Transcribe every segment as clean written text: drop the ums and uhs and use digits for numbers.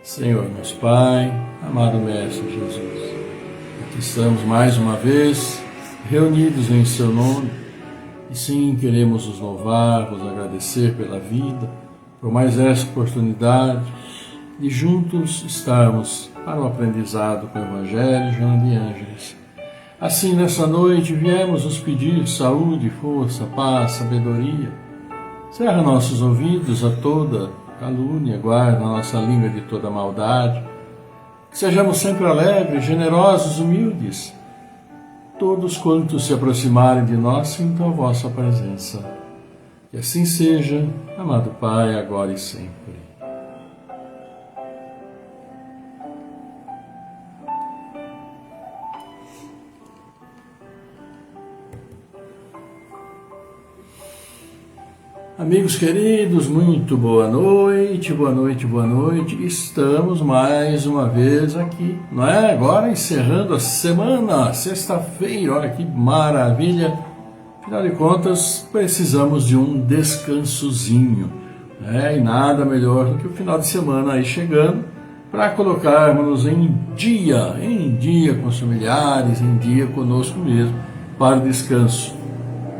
Senhor nosso Pai, amado Mestre Jesus, aqui estamos mais uma vez reunidos em Seu nome e sim, queremos nos louvar, vos agradecer pela vida, por mais essa oportunidade de juntos estarmos para o aprendizado com o Evangelho Joana de Ângeles. Assim, nessa noite, viemos nos pedir saúde, força, paz, sabedoria. Cerra nossos ouvidos a toda calúnia, guarda a nossa língua de toda maldade. Que sejamos sempre alegres, generosos, humildes. Todos quantos se aproximarem de nós sintam a vossa presença. Que assim seja, amado Pai, agora e sempre. Amigos queridos, muito boa noite, boa noite, boa noite. Estamos mais uma vez aqui, não é? Agora encerrando a semana, sexta-feira, olha que maravilha. Afinal de contas, precisamos de um descansozinho, né? E nada melhor do que o final de semana aí chegando para colocarmos em dia com os familiares, em dia conosco mesmo, para o descanso.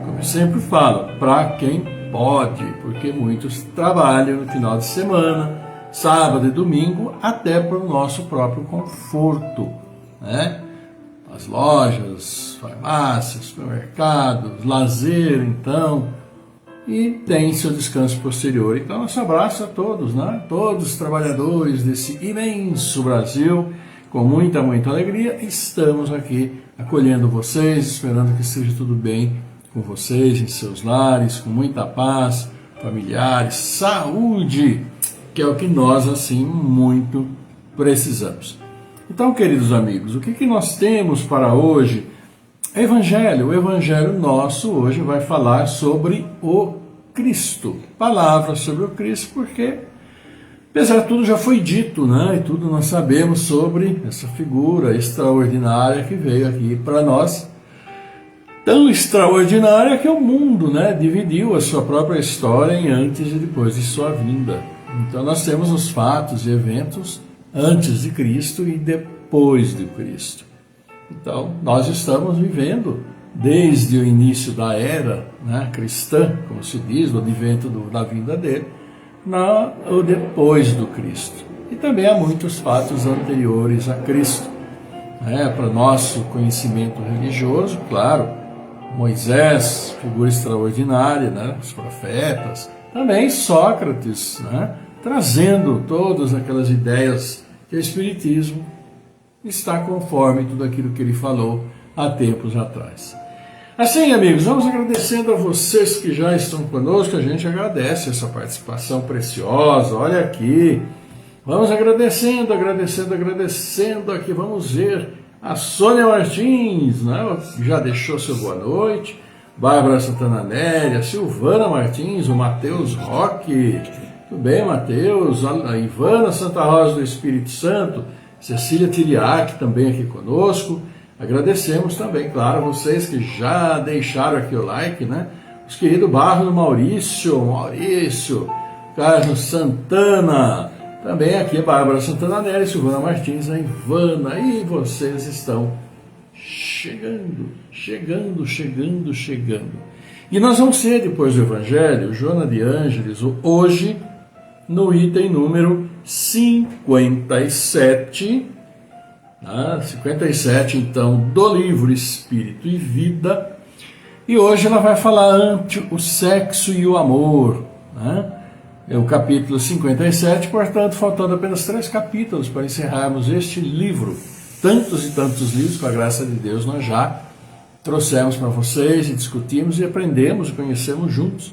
Como eu sempre falo, para quem pode, porque muitos trabalham no final de semana, sábado e domingo, até para o nosso próprio conforto, né? As lojas, farmácias, supermercados, lazer, então, e tem seu descanso posterior. Então, nosso abraço a todos, né? Todos os trabalhadores desse imenso Brasil, com muita alegria, estamos aqui acolhendo vocês, esperando que esteja tudo bem com vocês, em seus lares, com muita paz, familiares, saúde, que é o que nós, assim, muito precisamos. Então, queridos amigos, o que nós temos para hoje? Evangelho. O Evangelho nosso hoje vai falar sobre o Cristo. Palavras sobre o Cristo, porque, apesar de tudo, já foi dito, né? E tudo nós sabemos sobre essa figura extraordinária que veio aqui para nós. Tão extraordinária que o mundo, né, dividiu a sua própria história em antes e depois de sua vinda. Então nós temos os fatos e eventos antes de Cristo e depois de Cristo. Então nós estamos vivendo desde o início da era, né, cristã, como se diz, do advento da vinda dele, ou depois do Cristo. E também há muitos fatos anteriores a Cristo. Para nosso conhecimento religioso, claro, Moisés, figura extraordinária, né? Os profetas, também Sócrates, né? Trazendo todas aquelas ideias que o Espiritismo está conforme tudo aquilo que ele falou há tempos atrás. Assim, amigos, vamos agradecendo a vocês que já estão conosco, a gente agradece essa participação preciosa, olha aqui, vamos agradecendo aqui, vamos ver. A Sônia Martins, né, já deixou seu boa noite. Bárbara Santana Néria, Silvana Martins, o Matheus Roque. Tudo bem, Matheus? A Ivana Santa Rosa do Espírito Santo. Cecília Tiriac também aqui conosco. Agradecemos também, claro, vocês que já deixaram aqui o like, né? Os queridos Barro do Maurício, Carlos Santana. Também aqui Bárbara Santana Néria, Silvana Martins, a Ivana, e vocês estão chegando. E nós vamos ser, depois do Evangelho, Joana de Ângeles, hoje, no item número 57, 57 então, do livro Espírito e Vida, e hoje ela vai falar ante o sexo e o amor, né? É o capítulo 57, portanto, faltando apenas 3 capítulos para encerrarmos este livro. Tantos e tantos livros, com a graça de Deus, nós já trouxemos para vocês e discutimos e aprendemos e conhecemos juntos.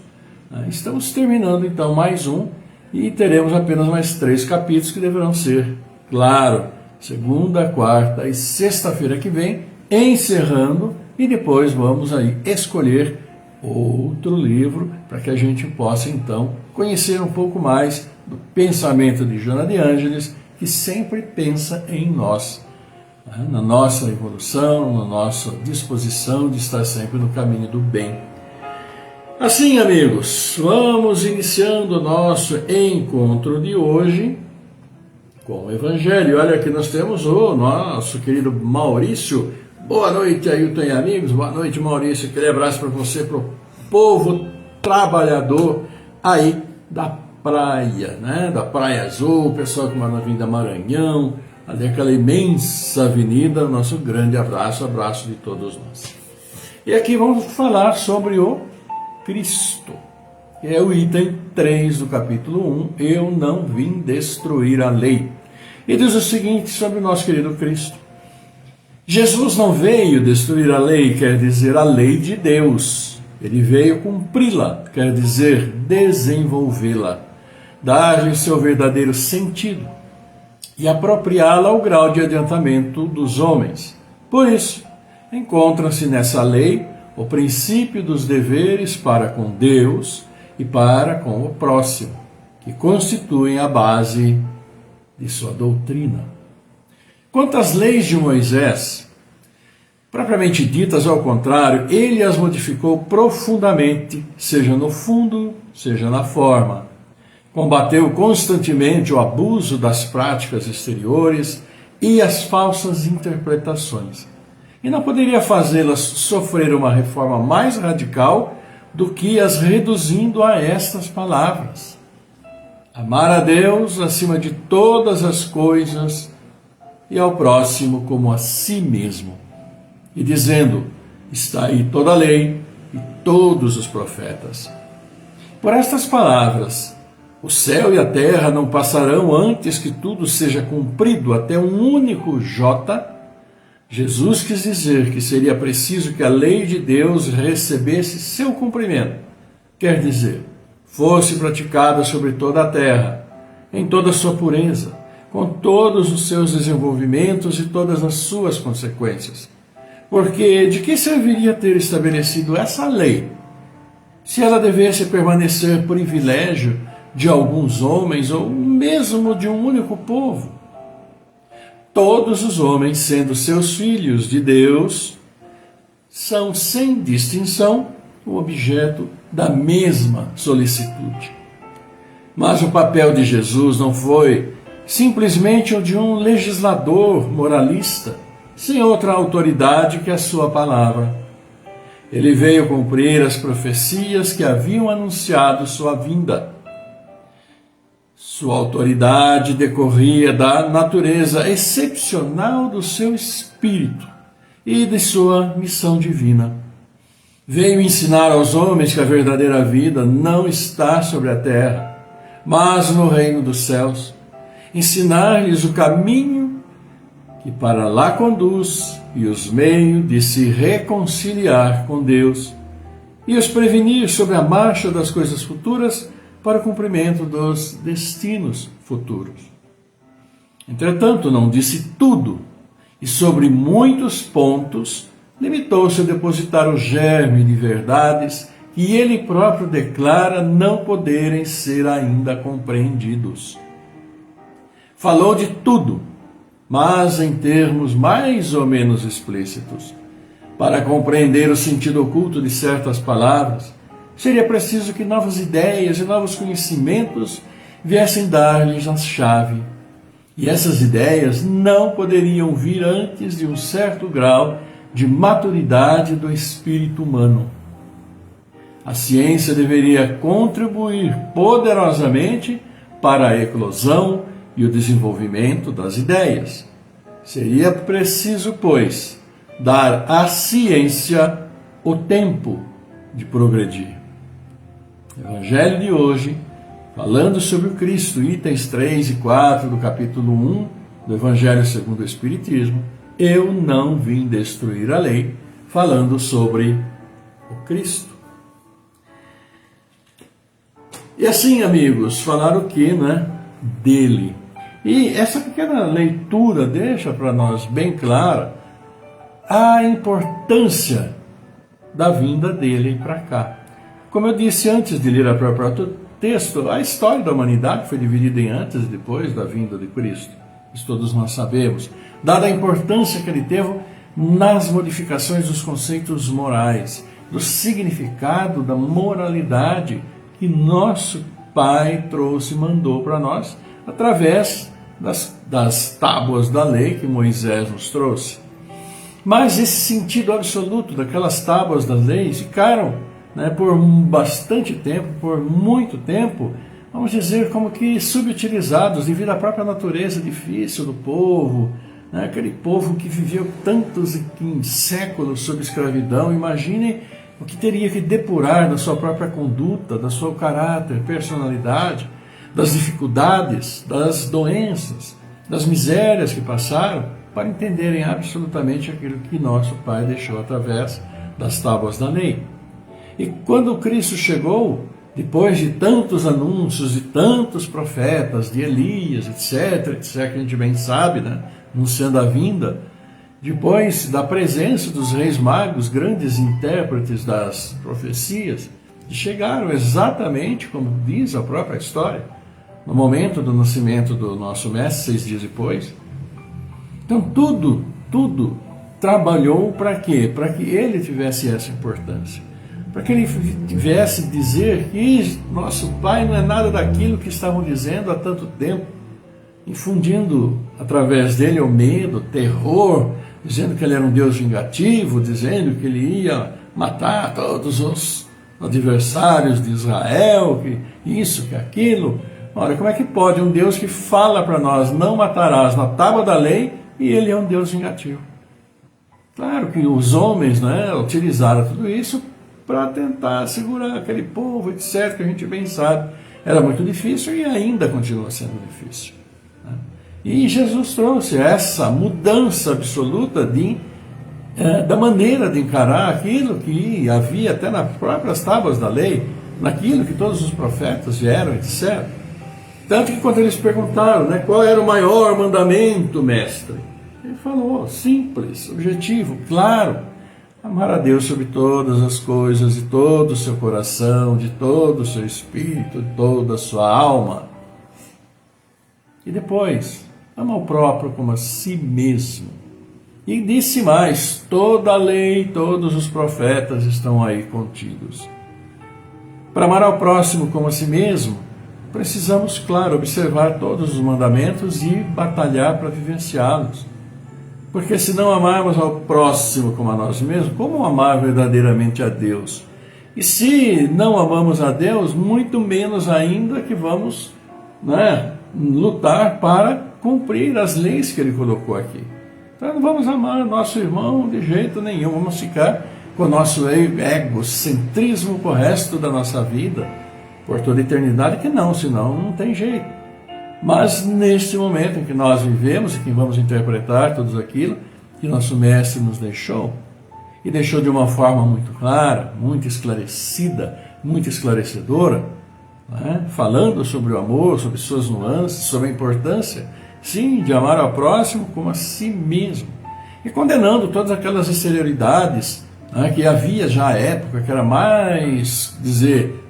Estamos terminando, então, mais um e teremos apenas mais 3 capítulos que deverão ser, claro, segunda, quarta e sexta-feira que vem, encerrando, e depois vamos aí escolher outro livro para que a gente possa então conhecer um pouco mais do pensamento de Joana de Ângeles, que sempre pensa em nós, né? Na nossa evolução, na nossa disposição de estar sempre no caminho do bem. Assim, amigos, vamos iniciando o nosso encontro de hoje com o Evangelho. Olha, aqui nós temos o nosso querido Maurício. Boa noite, Ailton e amigos. Boa noite, Maurício. Aquele abraço para você, para o povo trabalhador aí da praia, né? Da Praia Azul, o pessoal que mora na Avenida Maranhão, ali aquela imensa avenida. Nosso grande abraço, abraço de todos nós. E aqui vamos falar sobre o Cristo. É o item 3 do capítulo 1, eu não vim destruir a lei. E diz o seguinte sobre o nosso querido Cristo. Jesus não veio destruir a lei, quer dizer, a lei de Deus. Ele veio cumpri-la, quer dizer, desenvolvê-la, dar-lhe seu verdadeiro sentido e apropriá-la ao grau de adiantamento dos homens. Por isso, encontra-se nessa lei o princípio dos deveres para com Deus e para com o próximo, que constituem a base de sua doutrina. Quanto às leis de Moisés, propriamente ditas, ao contrário, ele as modificou profundamente, seja no fundo, seja na forma. Combateu constantemente o abuso das práticas exteriores e as falsas interpretações. E não poderia fazê-las sofrer uma reforma mais radical do que as reduzindo a estas palavras: amar a Deus acima de todas as coisas e ao próximo como a si mesmo. E dizendo, está aí toda a lei e todos os profetas. Por estas palavras, o céu e a terra não passarão antes que tudo seja cumprido até um único J. Jesus quis dizer que seria preciso que a lei de Deus recebesse seu cumprimento, quer dizer, fosse praticada sobre toda a terra, em toda a sua pureza, com todos os seus desenvolvimentos e todas as suas consequências. Porque de que serviria ter estabelecido essa lei, se ela devesse permanecer privilégio de alguns homens ou mesmo de um único povo? Todos os homens, sendo seus filhos de Deus, são sem distinção o objeto da mesma solicitude. Mas o papel de Jesus não foi simplesmente o de um legislador moralista, sem outra autoridade que a sua palavra. Ele veio cumprir as profecias que haviam anunciado sua vinda. Sua autoridade decorria da natureza excepcional do seu espírito e de sua missão divina. Veio ensinar aos homens que a verdadeira vida não está sobre a terra, mas no reino dos céus. Ensinar-lhes o caminho que para lá conduz e os meios de se reconciliar com Deus, e os prevenir sobre a marcha das coisas futuras para o cumprimento dos destinos futuros. Entretanto, não disse tudo, e sobre muitos pontos limitou-se a depositar o germe de verdades que ele próprio declara não poderem ser ainda compreendidos. Falou de tudo, mas em termos mais ou menos explícitos. Para compreender o sentido oculto de certas palavras, seria preciso que novas ideias e novos conhecimentos viessem dar-lhes a chave. E essas ideias não poderiam vir antes de um certo grau de maturidade do espírito humano. A ciência deveria contribuir poderosamente para a eclosão e o desenvolvimento das ideias. Seria preciso, pois, dar à ciência o tempo de progredir. Evangelho de hoje, falando sobre o Cristo, itens 3 e 4 do capítulo 1 do Evangelho segundo o Espiritismo, eu não vim destruir a lei, falando sobre o Cristo. E assim, amigos, falar o que, né? Dele. E essa pequena leitura deixa para nós bem clara a importância da vinda dele para cá. Como eu disse antes de ler o próprio texto, a história da humanidade foi dividida em antes e depois da vinda de Cristo. Isso todos nós sabemos. Dada a importância que ele teve nas modificações dos conceitos morais, do significado da moralidade que nosso Pai trouxe e mandou para nós, através das tábuas da lei que Moisés nos trouxe. Mas esse sentido absoluto daquelas tábuas da lei ficaram, né, por bastante tempo, por muito tempo, vamos dizer, como que subutilizados devido à própria natureza difícil do povo, né, aquele povo que viveu tantos séculos sob escravidão. Imaginem o que teria que depurar da sua própria conduta, da seu caráter, personalidade, das dificuldades, das doenças, das misérias que passaram, para entenderem absolutamente aquilo que nosso Pai deixou através das tábuas da lei. E quando Cristo chegou, depois de tantos anúncios, de tantos profetas, de Elias, etc., que a gente bem sabe, né, anunciando a vinda, depois da presença dos reis magos, grandes intérpretes das profecias, que chegaram exatamente como diz a própria história, no momento do nascimento do nosso Mestre, 6 dias depois. Então tudo trabalhou para quê? Para que ele tivesse essa importância. Para que ele tivesse dizer que nosso Pai não é nada daquilo que estavam dizendo há tanto tempo, infundindo através dele o medo, o terror, dizendo que ele era um Deus vingativo, dizendo que ele ia matar todos os adversários de Israel, que isso, que aquilo. Olha, como é que pode um Deus que fala para nós, não matarás, na tábua da lei, e ele é um Deus vingativo? Claro que os homens, né, utilizaram tudo isso para tentar segurar aquele povo, etc., que a gente bem sabe, era muito difícil e ainda continua sendo difícil. Né? E Jesus trouxe essa mudança absoluta da maneira de encarar aquilo que havia até nas próprias tábuas da lei, naquilo que todos os profetas vieram e disseram. Tanto que quando eles perguntaram, né, qual era o maior mandamento, mestre, ele falou, simples, objetivo, claro, amar a Deus sobre todas as coisas, de todo o seu coração, de todo o seu espírito, de toda a sua alma. E depois, amar o próprio como a si mesmo. E disse mais, toda a lei, todos os profetas estão aí contidos. Para amar ao próximo como a si mesmo, precisamos, claro, observar todos os mandamentos e batalhar para vivenciá-los. Porque se não amarmos ao próximo como a nós mesmos, como amar verdadeiramente a Deus? E se não amamos a Deus, muito menos ainda que vamos, né, lutar para cumprir as leis que Ele colocou aqui. Então não vamos amar nosso irmão de jeito nenhum, vamos ficar com o nosso egocentrismo com o resto da nossa vida, por toda a eternidade, que não, senão não tem jeito. Mas neste momento em que nós vivemos e que vamos interpretar tudo aquilo que nosso Mestre nos deixou, e deixou de uma forma muito clara, muito esclarecida, muito esclarecedora, né? Falando sobre o amor, sobre suas nuances, sobre a importância, sim, de amar ao próximo como a si mesmo, e condenando todas aquelas exterioridades, né, que havia já à época, que era mais,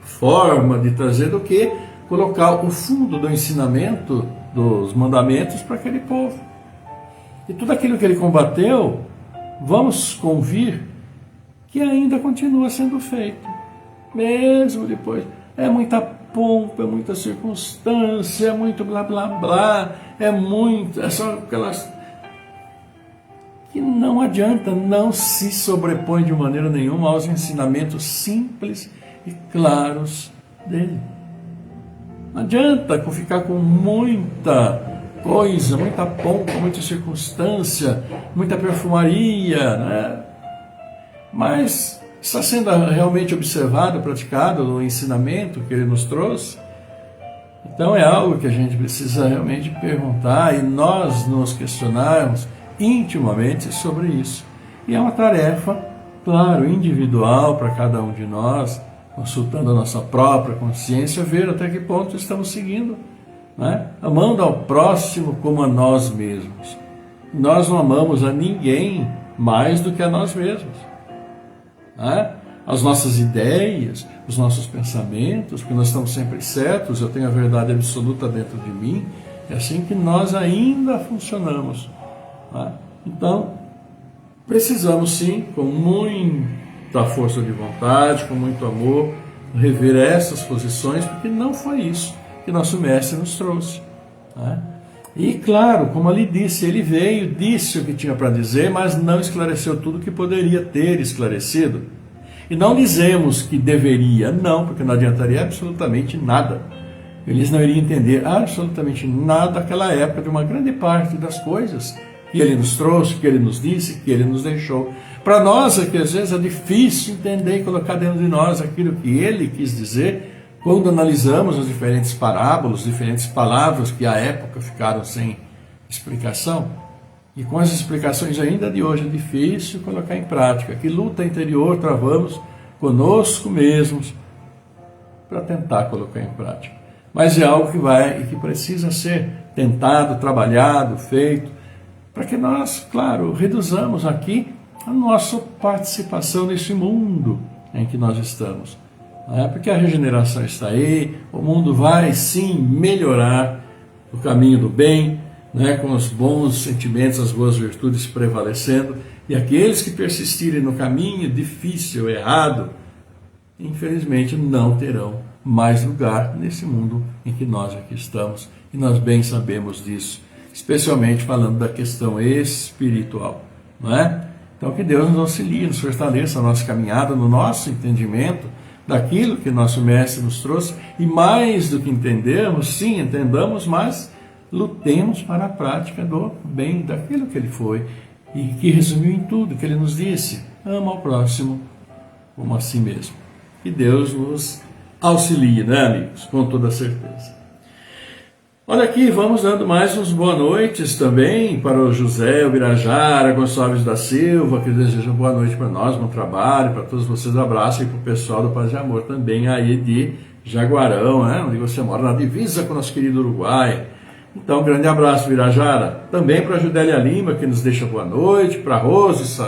forma de trazer do que colocar o fundo do ensinamento dos mandamentos para aquele povo. E tudo aquilo que ele combateu, vamos convir que ainda continua sendo feito, mesmo depois. É muita pompa, é muita circunstância, é muito blá blá blá, é só aquelas que não adianta, não se sobrepõe de maneira nenhuma aos ensinamentos simples e claros dele. Não adianta ficar com muita coisa, muita pompa, muita circunstância, muita perfumaria, né? Mas está sendo realmente observado, praticado o ensinamento que ele nos trouxe? Então é algo que a gente precisa realmente perguntar e nós nos questionarmos intimamente sobre isso. E é uma tarefa, claro, individual para cada um de nós, consultando a nossa própria consciência, ver até que ponto estamos seguindo, né? Amando ao próximo como a nós mesmos. Nós não amamos a ninguém mais do que a nós mesmos, né? As nossas ideias, os nossos pensamentos, porque nós estamos sempre certos, eu tenho a verdade absoluta dentro de mim, é assim que nós ainda funcionamos, né? Então, precisamos sim, com muita força de vontade, com muito amor, rever essas posições, porque não foi isso que nosso Mestre nos trouxe, né? E claro, como ali disse, ele veio, disse o que tinha para dizer, mas não esclareceu tudo o que poderia ter esclarecido. E não dizemos que deveria, não, porque não adiantaria absolutamente nada. Eles não iriam entender absolutamente nada daquela época de uma grande parte das coisas que ele nos trouxe, que ele nos disse, que ele nos deixou. Para nós, é que às vezes é difícil entender e colocar dentro de nós aquilo que ele quis dizer, quando analisamos as diferentes parábolas, as diferentes palavras que à época ficaram sem explicação. E com as explicações ainda de hoje é difícil colocar em prática. Que luta interior travamos conosco mesmos para tentar colocar em prática. Mas é algo que vai e que precisa ser tentado, trabalhado, feito, para que nós, claro, reduzamos aqui a nossa participação nesse mundo em que nós estamos. Porque a regeneração está aí, o mundo vai sim melhorar o caminho do bem, com os bons sentimentos, as boas virtudes prevalecendo, e aqueles que persistirem no caminho difícil, errado, infelizmente não terão mais lugar nesse mundo em que nós aqui estamos, e nós bem sabemos disso, especialmente falando da questão espiritual, não é? Então que Deus nos auxilie, nos fortaleça a nossa caminhada, no nosso entendimento daquilo que nosso Mestre nos trouxe, e mais do que entendermos, sim, entendamos, mas lutemos para a prática do bem, daquilo que ele foi, e que resumiu em tudo que ele nos disse: ama ao próximo como a si mesmo. Que Deus nos auxilie, né, amigos? Com toda certeza. Olha aqui, vamos dando mais uns boas noites também para o José, o Birajara, Gonçalves da Silva, que deseja boa noite para nós, bom trabalho, para todos vocês, um abraço, e para o pessoal do Paz e Amor também aí de Jaguarão, né, onde você mora, na divisa com o nosso querido Uruguai. Então, um grande abraço, Birajara. Também para a Judélia Lima, que nos deixa boa noite, para a Rose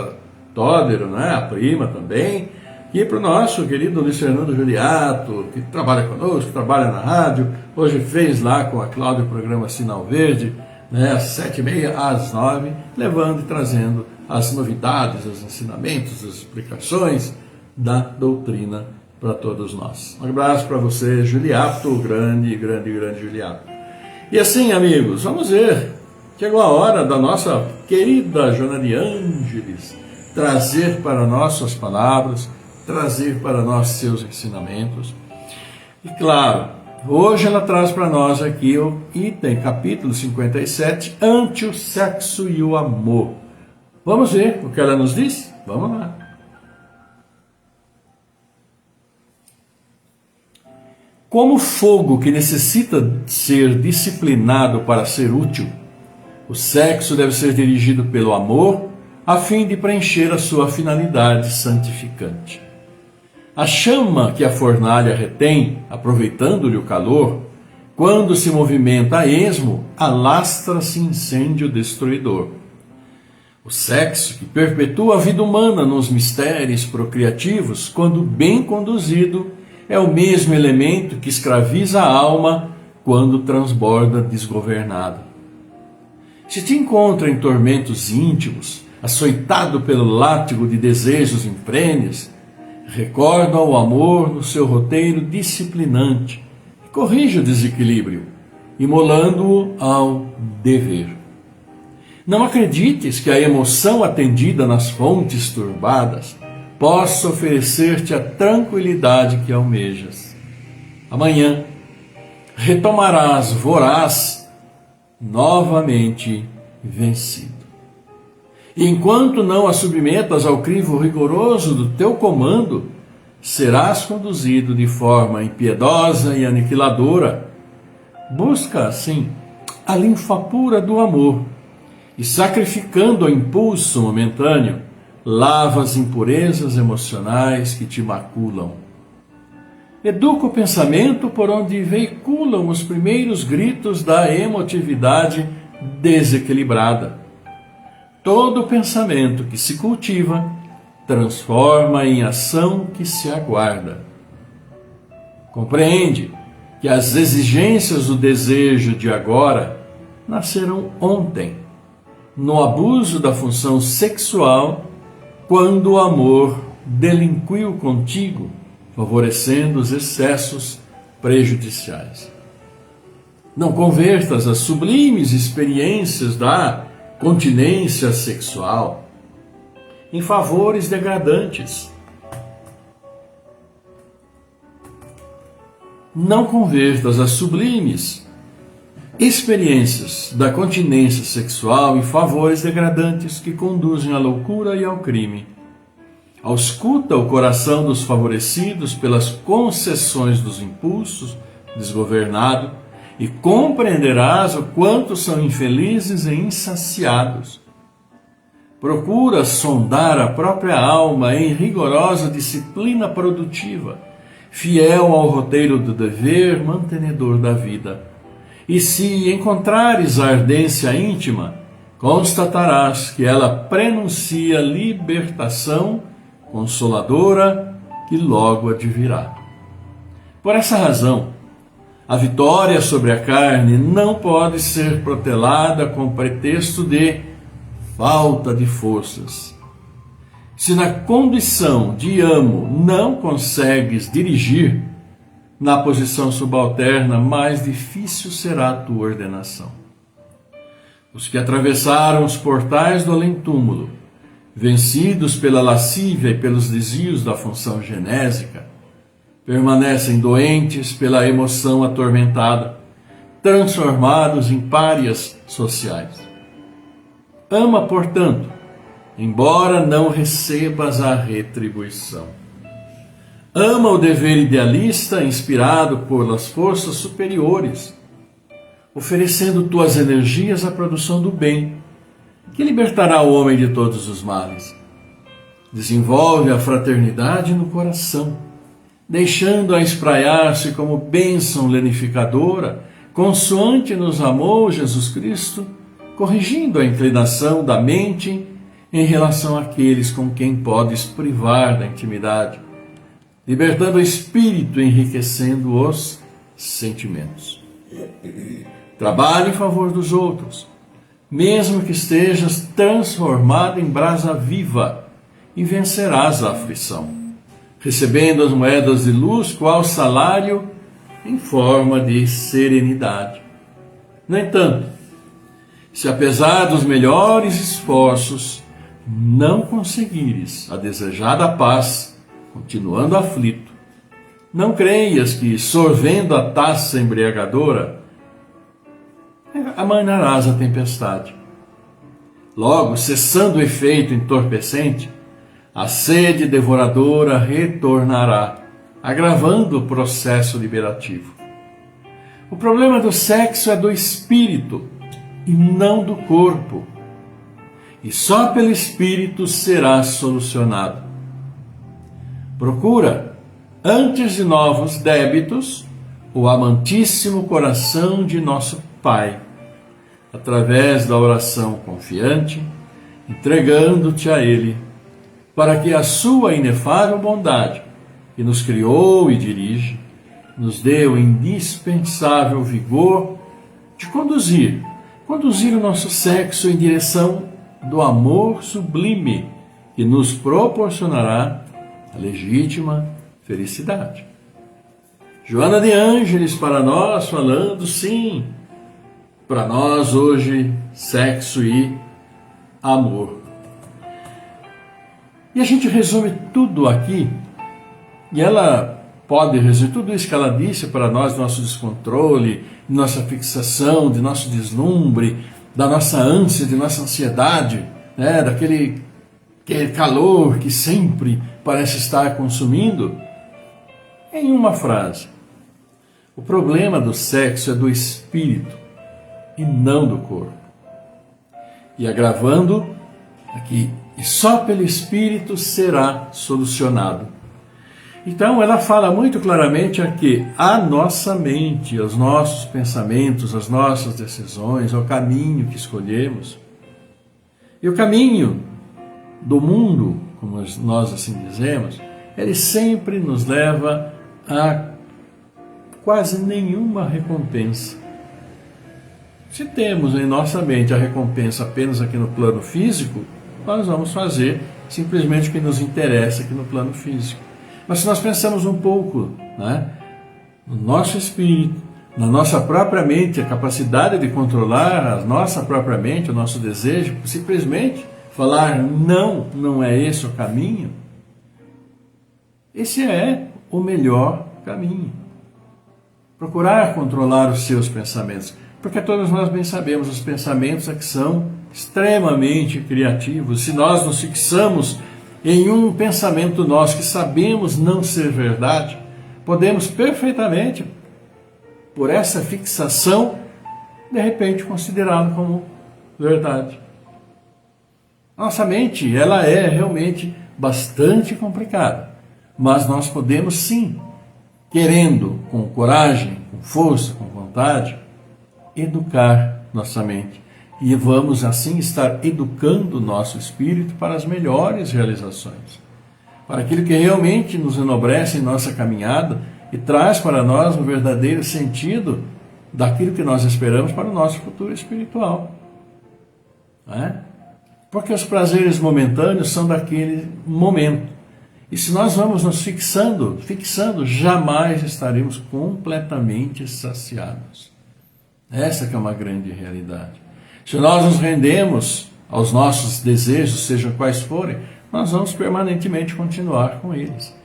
Tódero, né, a prima também, e para o nosso querido Luiz Fernando Juliato, que trabalha conosco, que trabalha na rádio, hoje fez lá com a Cláudia o programa Sinal Verde, né, às 7h30 às 9h, levando e trazendo as novidades, os ensinamentos, as explicações da doutrina para todos nós. Um abraço para você, Juliato, grande Juliato. E assim, amigos, vamos ver, chegou a hora da nossa querida Joana de Ângeles trazer para nós suas palavras, trazer para nós seus ensinamentos. E claro, hoje ela traz para nós aqui o item, capítulo 57, ante o sexo e o amor. Vamos ver o que ela nos diz? Vamos lá. Como fogo que necessita ser disciplinado para ser útil, o sexo deve ser dirigido pelo amor, a fim de preencher a sua finalidade santificante. A chama que a fornalha retém, aproveitando-lhe o calor, quando se movimenta a esmo, alastra-se incêndio destruidor. O sexo que perpetua a vida humana nos mistérios procriativos, quando bem conduzido, é o mesmo elemento que escraviza a alma quando transborda desgovernado. Se te encontra em tormentos íntimos, açoitado pelo látigo de desejos imprenes, recorda o amor no seu roteiro disciplinante e corrige o desequilíbrio, imolando-o ao dever. Não acredites que a emoção atendida nas fontes turbadas possa oferecer-te a tranquilidade que almejas. Amanhã retomarás voraz, novamente vencido. E enquanto não a submetas ao crivo rigoroso do teu comando, serás conduzido de forma impiedosa e aniquiladora. Busca, assim, a linfa pura do amor e, sacrificando o impulso momentâneo, lava as impurezas emocionais que te maculam. Educa o pensamento por onde veiculam os primeiros gritos da emotividade desequilibrada. Todo pensamento que se cultiva transforma em ação que se aguarda. Compreende que as exigências do desejo de agora nasceram ontem, no abuso da função sexual, quando o amor delinquiu contigo, favorecendo os excessos prejudiciais. Não convertas as sublimes experiências da continência sexual em favores degradantes. Não convertas as sublimes experiências da continência sexual em favores degradantes que conduzem à loucura e ao crime. Ausculta o coração dos favorecidos pelas concessões dos impulsos desgovernado e compreenderás o quanto são infelizes e insaciados. Procura sondar a própria alma em rigorosa disciplina produtiva, fiel ao roteiro do dever mantenedor da vida. E se encontrares a ardência íntima, constatarás que ela prenuncia libertação consoladora que logo advirá. Por essa razão, a vitória sobre a carne não pode ser protelada com pretexto de falta de forças. Se na condição de amo não consegues dirigir, na posição subalterna mais difícil será a tua ordenação. Os que atravessaram os portais do além-túmulo, vencidos pela lascívia e pelos desvios da função genésica, permanecem doentes pela emoção atormentada, transformados em párias sociais. Ama, portanto, embora não recebas a retribuição. Ama o dever idealista inspirado pelas forças superiores, oferecendo tuas energias à produção do bem, que libertará o homem de todos os males. Desenvolve a fraternidade no coração, deixando-a espraiar-se como bênção lenificadora, consoante nos amou Jesus Cristo, corrigindo a inclinação da mente em relação àqueles com quem podes privar da intimidade, libertando o espírito, enriquecendo os sentimentos. Trabalhe em favor dos outros, mesmo que estejas transformado em brasa viva, e vencerás a aflição, recebendo as moedas de luz qual salário em forma de serenidade. No entanto, se apesar dos melhores esforços não conseguires a desejada paz, continuando aflito, não creias que, sorvendo a taça embriagadora, amanarás a tempestade. Logo, cessando o efeito entorpecente, a sede devoradora retornará, agravando o processo liberativo. O problema do sexo é do espírito e não do corpo, e só pelo espírito será solucionado. Procura, antes de novos débitos, o amantíssimo coração de nosso Pai, através da oração confiante, entregando-te a Ele, para que a sua inefável bondade, que nos criou e dirige, nos dê o indispensável vigor de conduzir o nosso sexo em direção do amor sublime que nos proporcionará a legítima felicidade. Joana de Ângeles para nós falando, sim, para nós hoje, sexo e amor. E a gente resume tudo aqui, e ela pode resumir tudo isso que ela disse para nós, nosso descontrole, nossa fixação, de nosso deslumbre, da nossa ânsia, de nossa ansiedade, né, daquele calor que sempre parece estar consumindo, em uma frase. O problema do sexo é do espírito e não do corpo. E agravando aqui, e só pelo espírito será solucionado. Então ela fala muito claramente aqui, a nossa mente, os nossos pensamentos, as nossas decisões, o caminho que escolhemos. E o caminho do mundo, como nós assim dizemos, ele sempre nos leva a quase nenhuma recompensa. Se temos em nossa mente a recompensa apenas aqui no plano físico, nós vamos fazer simplesmente o que nos interessa aqui no plano físico. Mas se nós pensamos um pouco, né, no nosso espírito, na nossa própria mente, a capacidade de controlar a nossa própria mente, o nosso desejo, simplesmente falar não, não é esse o caminho, esse é o melhor caminho. Procurar controlar os seus pensamentos, porque todos nós bem sabemos, os pensamentos é que são extremamente criativos. Se nós nos fixamos em um pensamento nosso que sabemos não ser verdade, podemos perfeitamente, por essa fixação, de repente considerá-lo como verdade. Nossa mente, ela é realmente bastante complicada, mas nós podemos sim, querendo, com coragem, com força, com vontade, educar nossa mente. E vamos assim estar educando o nosso espírito para as melhores realizações, para aquilo que realmente nos enobrece em nossa caminhada e traz para nós um verdadeiro sentido daquilo que nós esperamos para o nosso futuro espiritual. Não é? Porque os prazeres momentâneos são daquele momento. E se nós vamos nos fixando, jamais estaremos completamente saciados. Essa que é uma grande realidade. Se nós nos rendemos aos nossos desejos, sejam quais forem, nós vamos permanentemente continuar com eles.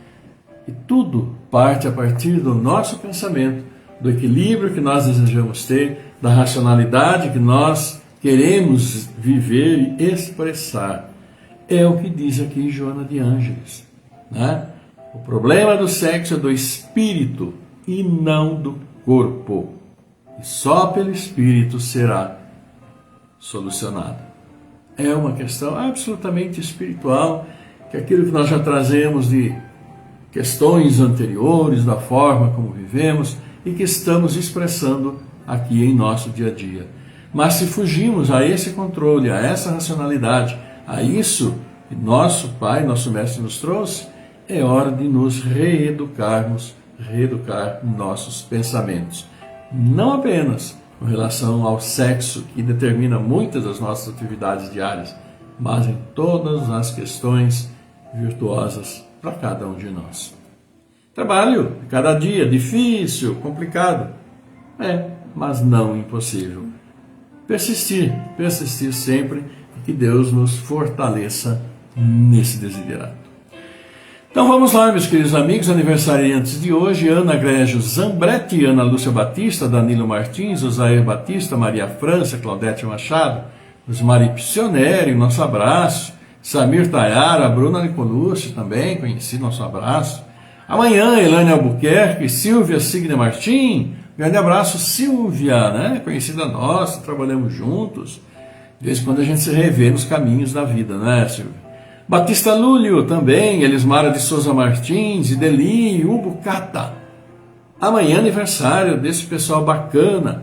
E tudo parte a partir do nosso pensamento, do equilíbrio que nós desejamos ter, da racionalidade que nós queremos viver e expressar. É o que diz aqui Joana de Ângeles, né? O problema do sexo é do espírito e não do corpo. E só pelo espírito será solucionado. É uma questão absolutamente espiritual, que aquilo que nós já trazemos de questões anteriores, da forma como vivemos e que estamos expressando aqui em nosso dia a dia. Mas se fugimos a esse controle, a essa racionalidade, a isso que nosso Pai, nosso Mestre nos trouxe, é hora de nos reeducarmos, reeducar nossos pensamentos. Não apenas com relação ao sexo, que determina muitas das nossas atividades diárias, mas em todas as questões virtuosas para cada um de nós. Trabalho, cada dia, difícil, complicado, mas não impossível. Persistir sempre, e que Deus nos fortaleça nesse desiderato. Então vamos lá, meus queridos amigos, aniversariantes de hoje: Ana Grégio Zambretti, Ana Lúcia Batista, Danilo Martins, Osair Batista, Maria França, Claudete Machado, Rosmari Psioneri, nosso abraço, Samir Tayara, Bruna Nicolucci também, conheci, nosso abraço. Amanhã, Elane Albuquerque, Silvia Signe Martim, grande abraço, Silvia, né? Conhecida nossa, trabalhamos juntos, de vez em quando a gente se revê nos caminhos da vida, né, Silvia? Batista Lúlio também, Elismara de Souza Martins, Ideli, Hugo Cata. Amanhã aniversário desse pessoal bacana.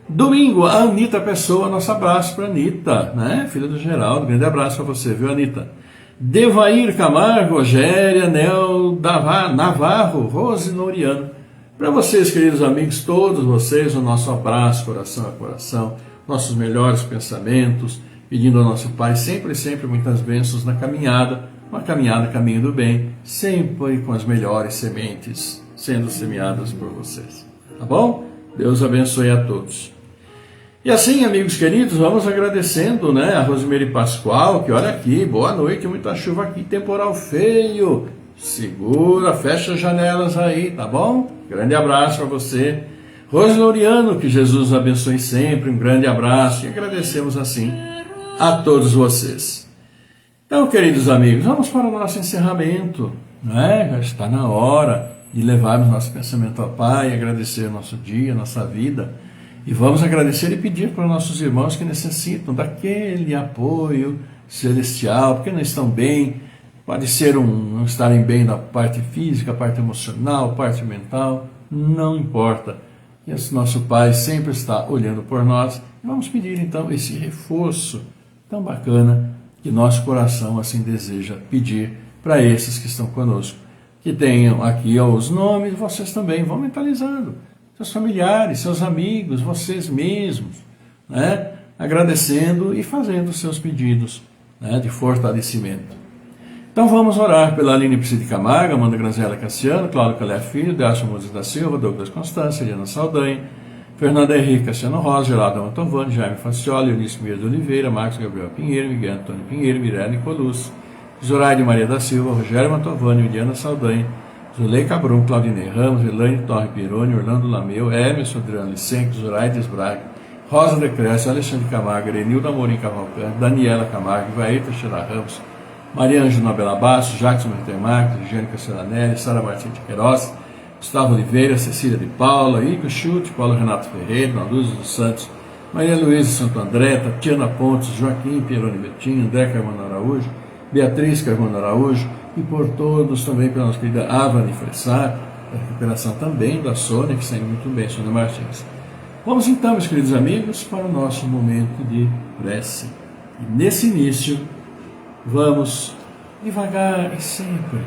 Domingo, a Anitta Pessoa, nosso abraço para a Anitta, né? Filha do Geraldo, grande abraço para você, viu, Anitta? Devair Camargo, Rogéria, Nel Navarro, Rose Noriano. Para vocês, queridos amigos, todos vocês, o nosso abraço, coração a coração, nossos melhores pensamentos, pedindo ao nosso Pai sempre, muitas bênçãos na caminhada, uma caminhada caminho do bem, sempre com as melhores sementes sendo semeadas por vocês. Tá bom? Deus abençoe a todos. E assim, amigos queridos, vamos agradecendo, né, a Rosemary Pascoal, que olha aqui, boa noite, muita chuva aqui, temporal feio, segura, fecha as janelas aí, tá bom? Grande abraço para você. Rose Loriano, que Jesus abençoe sempre, um grande abraço, e agradecemos assim a todos vocês. Então, queridos amigos, vamos para o nosso encerramento, né? Já está na hora de levarmos nosso pensamento ao Pai, agradecer nosso dia, nossa vida, e vamos agradecer e pedir para os nossos irmãos que necessitam daquele apoio celestial, porque não estão bem, pode ser não estarem bem na parte física, parte emocional, parte mental, não importa. E esse nosso Pai sempre está olhando por nós. Vamos pedir então esse reforço tão bacana que nosso coração assim deseja pedir para esses que estão conosco. Que tenham aqui os nomes, vocês também vão mentalizando. Seus familiares, seus amigos, vocês mesmos, né? Agradecendo e fazendo seus pedidos, né, de fortalecimento. Então vamos orar pela Aline Priscila de Camargo, Amanda Granzella Cassiano, Cláudio Calé Filho, Delcio Moses da Silva, Douglas Constância, Eliana Saldanha, Fernanda Henrique, Cassiano Rosa, Geraldo Mantovani, Jaime Facioli, Eunice Meira de Oliveira, Marcos Gabriel Pinheiro, Miguel Antônio Pinheiro, Mirella Nicoluz, Zoraide Maria da Silva, Rogério Mantovani, Vidiana Saldanha, Zuleika Brum, Claudinei Ramos, Elaine Torre Pironi, Orlando Lameu, Emerson Adriano Licenco, Zoraide Braga, Rosa Decrécio, Alexandre Camargo, Erenildo Amorim Cavalcante, Daniela Camargo, Ivaí Teixeira Ramos, Maria Ângela Nobela Bastos, Jackson Martin Marques, Gênica Celanelli, Sara Martins de Queiroz, Gustavo Oliveira, Cecília de Paula, Ico Chute, Paulo Renato Ferreira, Luz dos Santos, Maria Luísa Santo André, Tatiana Pontes, Joaquim Pieroni Betinho, André Carmona Araújo, Beatriz Carmona Araújo, e por todos também pela nossa querida Avani Fressar, a recuperação também da Sônia, que está indo muito bem, Sônia Martins. Vamos então, meus queridos amigos, para o nosso momento de prece. E nesse início, vamos devagar e sempre,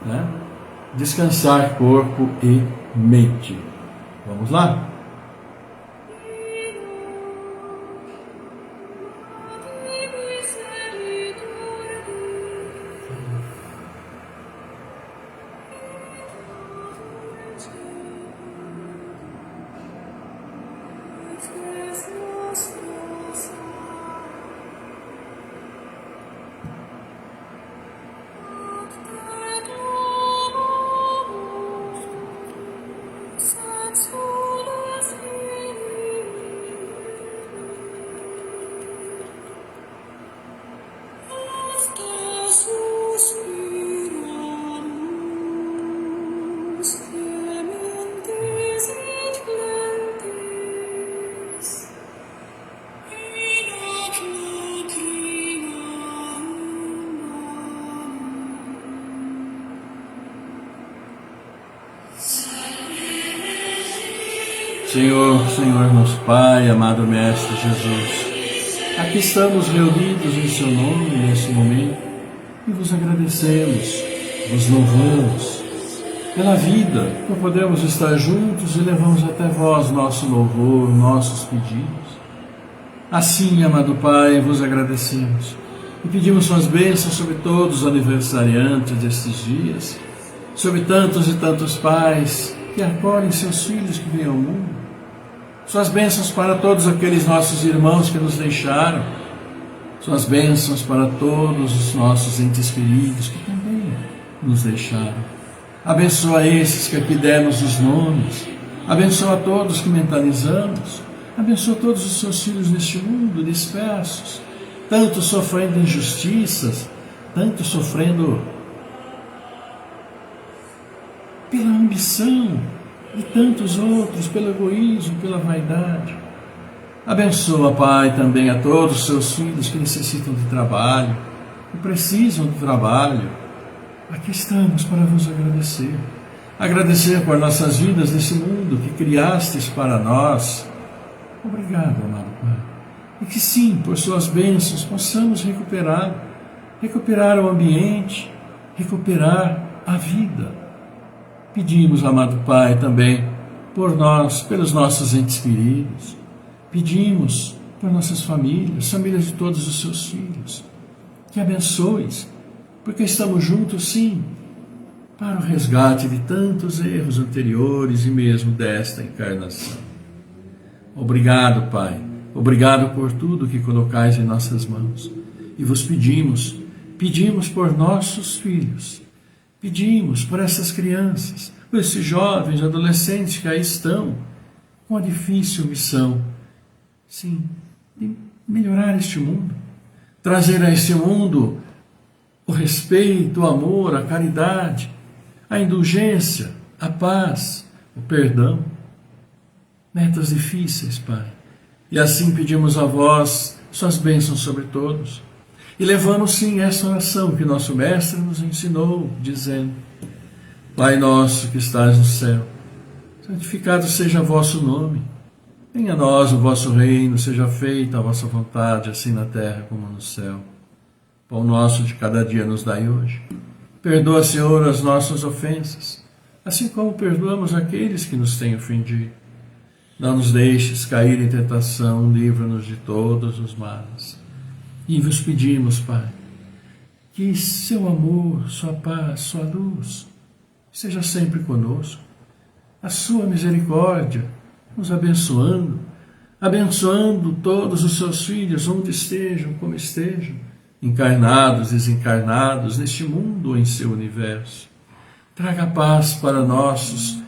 né, descansar corpo e mente. Vamos lá? Senhor nosso Pai, amado Mestre Jesus, aqui estamos reunidos em Seu nome nesse momento e vos agradecemos, vos louvamos pela vida, por podermos estar juntos e levamos até vós nosso louvor, nossos pedidos. Assim, amado Pai, vos agradecemos e pedimos suas bênçãos sobre todos os aniversariantes destes dias, sobre tantos e tantos pais que acolhem seus filhos que vêm ao mundo. Suas bênçãos para todos aqueles nossos irmãos que nos deixaram. Suas bênçãos para todos os nossos entes queridos que também nos deixaram. Abençoa esses que aqui demos os nomes. Abençoa todos que mentalizamos. Abençoa todos os seus filhos neste mundo dispersos, tanto sofrendo injustiças, tanto sofrendo pela ambição, e tantos outros pelo egoísmo, pela vaidade. Abençoa, Pai, também a todos os seus filhos que necessitam de trabalho, que precisam do trabalho. Aqui estamos para vos agradecer. Agradecer por nossas vidas nesse mundo que criastes para nós. Obrigado, amado Pai. E que sim, por suas bênçãos, possamos recuperar o ambiente, recuperar a vida. Pedimos, amado Pai, também por nós, pelos nossos entes queridos. Pedimos por nossas famílias, famílias de todos os seus filhos. Que abençoes, porque estamos juntos, sim, para o resgate de tantos erros anteriores e mesmo desta encarnação. Obrigado, Pai. Obrigado por tudo que colocais em nossas mãos. E vos pedimos por nossos filhos. Pedimos por essas crianças, por esses jovens, adolescentes que aí estão, com a difícil missão, sim, de melhorar este mundo, trazer a este mundo o respeito, o amor, a caridade, a indulgência, a paz, o perdão. Metas difíceis, Pai. E assim pedimos a vós suas bênçãos sobre todos. E levamos sim essa oração que nosso Mestre nos ensinou, dizendo: Pai nosso que estás no céu, santificado seja vosso nome. Venha a nós o vosso reino, seja feita a vossa vontade, assim na terra como no céu. Pão nosso de cada dia nos dai hoje. Perdoa, Senhor, as nossas ofensas, assim como perdoamos aqueles que nos têm ofendido. Não nos deixes cair em tentação, livra-nos de todos os males. E vos pedimos, Pai, que seu amor, sua paz, sua luz esteja sempre conosco. A sua misericórdia nos abençoando, abençoando todos os seus filhos, onde estejam, como estejam, encarnados, desencarnados, neste mundo ou em seu universo. Traga paz para nossos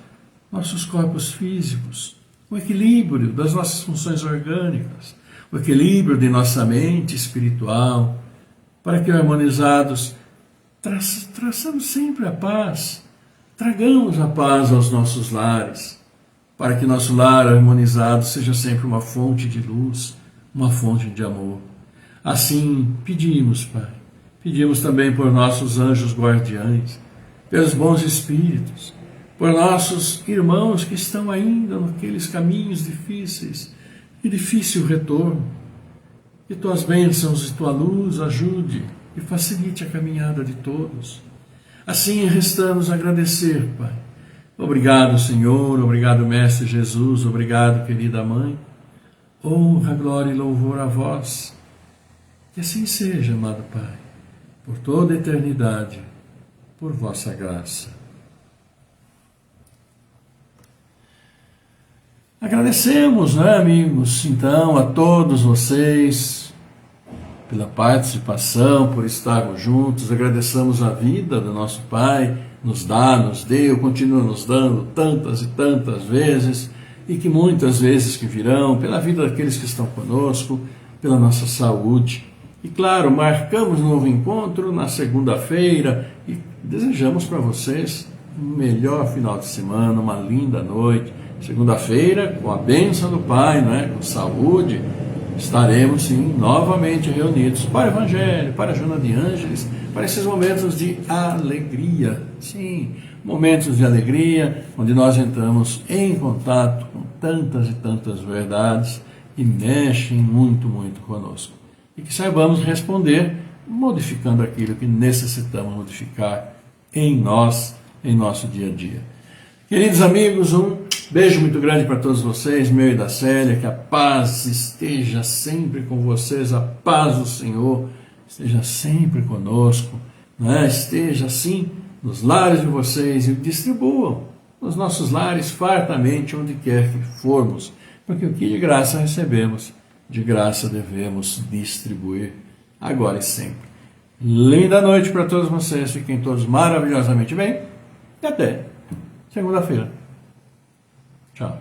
corpos físicos, o equilíbrio das nossas funções orgânicas, o equilíbrio de nossa mente espiritual, para que harmonizados traçamos sempre a paz, tragamos a paz aos nossos lares, para que nosso lar harmonizado seja sempre uma fonte de luz, uma fonte de amor. Assim pedimos, Pai, pedimos também por nossos anjos guardiães, pelos bons espíritos, por nossos irmãos que estão ainda naqueles caminhos difíceis e difícil retorno. Que tuas bênçãos e tua luz ajude e facilite a caminhada de todos. Assim restamos a agradecer, Pai. Obrigado, Senhor, obrigado, Mestre Jesus, obrigado, querida Mãe. Honra, glória e louvor a vós. Que assim seja, amado Pai, por toda a eternidade, por vossa graça. Agradecemos, amigos, então, a todos vocês pela participação, por estarmos juntos. Agradecemos a vida do nosso Pai, nos deu, continua nos dando tantas e tantas vezes, e que muitas vezes que virão, pela vida daqueles que estão conosco, pela nossa saúde. E claro, marcamos um novo encontro na segunda-feira e desejamos para vocês um melhor final de semana, uma linda noite. Segunda-feira, com a bênção do Pai, com saúde, estaremos sim novamente reunidos para o Evangelho, para a Joana de Ângeles, para esses momentos de alegria. Sim, momentos de alegria, onde nós entramos em contato com tantas e tantas verdades que mexem muito, muito conosco. E que saibamos responder, modificando aquilo que necessitamos modificar em nós, em nosso dia a dia. Queridos amigos, um beijo muito grande para todos vocês, meu e da Célia, que a paz esteja sempre com vocês, a paz do Senhor esteja sempre conosco, esteja assim nos lares de vocês e distribuam nos nossos lares fartamente, onde quer que formos, porque o que de graça recebemos, de graça devemos distribuir, agora e sempre. Linda noite para todos vocês, fiquem todos maravilhosamente bem e até segunda-feira. Tchau.